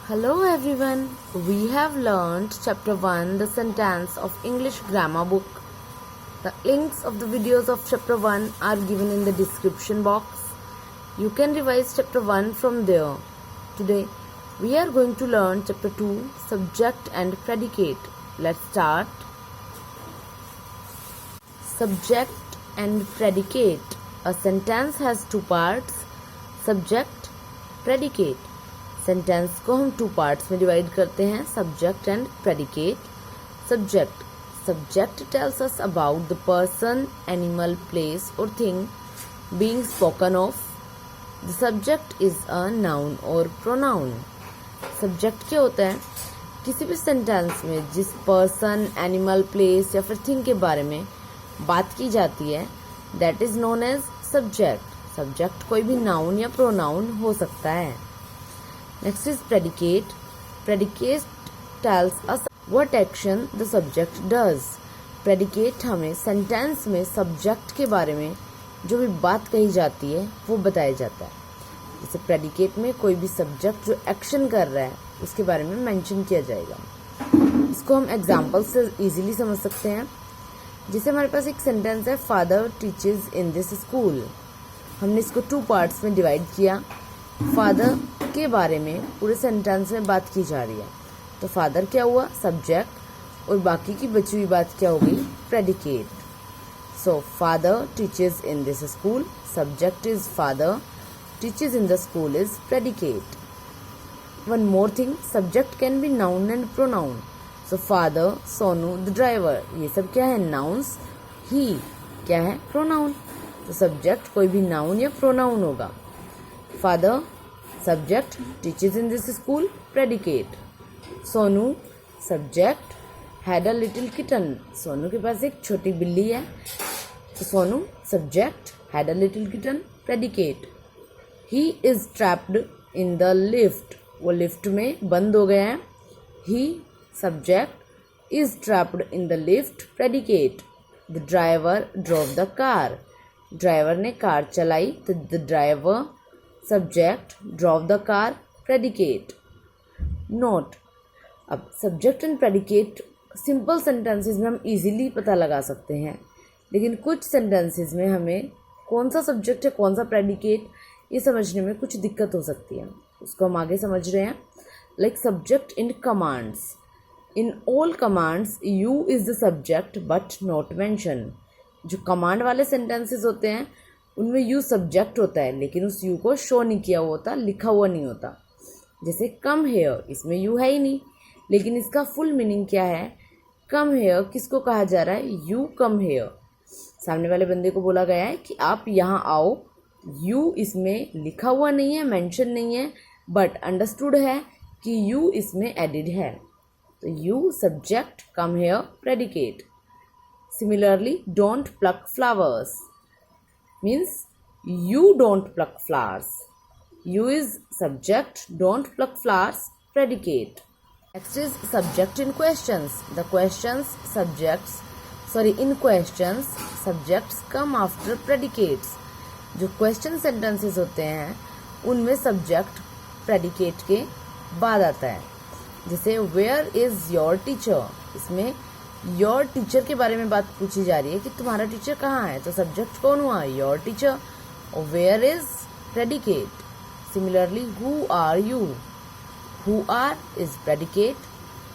Hello everyone, we have learned chapter 1, the sentence of English grammar book. The links of the videos of chapter 1 are given in the description box. You can revise chapter 1 from there. Today we are going to learn chapter 2, subject and predicate. Let's start. Subject and predicate. A sentence has two parts, subject, predicate. Sentence को हम two parts में divide करते हैं, subject and predicate. Subject tells us about the person, animal, place और thing being spoken of. The subject is a noun और pronoun. Subject क्या होता है? किसी भी सेंटेंस में जिस पर्सन, एनिमल, प्लेस या फिर थिंग के बारे में बात की जाती है, that is known as subject. Subject कोई भी नाउन या प्रोनाउन हो सकता है. Next is predicate. Predicate tells us what action the subject does. Predicate हमें सेंटेंस में सब्जेक्ट के बारे में जो भी बात कही जाती है वो बताया जाता है. जैसे प्रेडिकेट में कोई भी सब्जेक्ट जो एक्शन कर रहा है उसके बारे में मेंशन किया जाएगा. इसको हम एग्जाम्पल से इजीली समझ सकते हैं. जैसे हमारे पास एक सेंटेंस है, father teaches in this school. हमने इसको टू पार्ट्स में डिवाइड किया. फादर के बारे में पूरे सेंटेंस में बात की जा रही है, तो फादर क्या हुआ? सब्जेक्ट. और बाकी की बची हुई बात क्या हो गई? Predicate. So father teaches in this school, subject is father, teaches in the school is predicate. One more thing, subject can be noun and pronoun. So father, Sonu, the driver, ये सब क्या है? नाउन्स. ही क्या है? प्रोनाउन. तो subject कोई भी noun या प्रोनाउन होगा. Father subject, teaches in this school, predicate. Sonu subject, had a little kitten. Sonu के पास एक छोटी बिल्ली है, तो Sonu subject, had a little kitten, predicate. He is trapped in the lift. वो लिफ्ट में बंद हो गया है. He subject, is trapped in the lift, predicate. The driver drove the car. Driver ने कार चलाई, तो the driver subject, drove the car, predicate. Note, अब subject and predicate simple sentences में हम इजीली पता लगा सकते हैं, लेकिन कुछ सेंटेंसेस में हमें कौन सा सब्जेक्ट है कौन सा प्रेडिकेट ये समझने में कुछ दिक्कत हो सकती है. उसको हम आगे समझ रहे हैं. Like subject in commands. In all commands you is the subject but not mention. जो कमांड वाले सेंटेंसेस होते हैं उनमें यू सब्जेक्ट होता है, लेकिन उस यू को शो नहीं किया हुआ होता, लिखा हुआ नहीं होता. जैसे कम हेयर, इसमें यू है ही नहीं, लेकिन इसका फुल मीनिंग क्या है? कम हेयर किसको कहा जा रहा है? You come here. सामने वाले बंदे को बोला गया है कि आप यहाँ आओ. यू इसमें लिखा हुआ नहीं है, मेंशन नहीं है, बट अंडरस्टूड है कि यू इसमें एडिड है. तो you subject, come here, predicate. Similarly, don't plug flowers means you don't pluck flowers. You is subject, don't pluck flowers, predicate. Next is subject in questions. The questions in questions subjects come after predicates. जो question sentences होते हैं उनमें subject predicate के बाद आता है. जैसे where is your teacher, इसमें योर टीचर के बारे में बात पूछी जा रही है कि तुम्हारा टीचर कहाँ है, तो सब्जेक्ट कौन हुआ? Your teacher. और where is predicate. Similarly, who are you. Who are is predicate,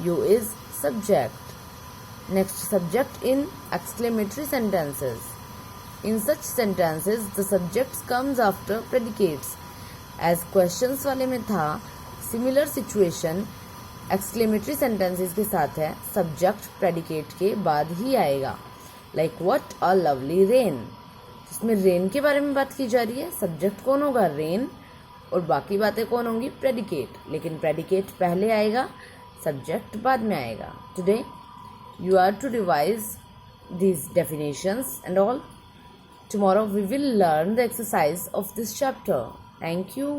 you is subject. Next, subject in exclamatory sentences. In such sentences the subject comes after predicates. As questions वाले में था, similar situation exclamatory sentences के साथ है, subject predicate के बाद ही आएगा. Like what a lovely rain. इसमें रेन के बारे में बात की जा रही है, सब्जेक्ट कौन होगा? रेन. और बाकी बातें कौन होंगी? प्रेडिकेट. लेकिन प्रेडिकेट पहले आएगा, सब्जेक्ट बाद में आएगा. Today you are to revise these definitions and all. Tomorrow we will learn the exercise of this chapter. Thank you.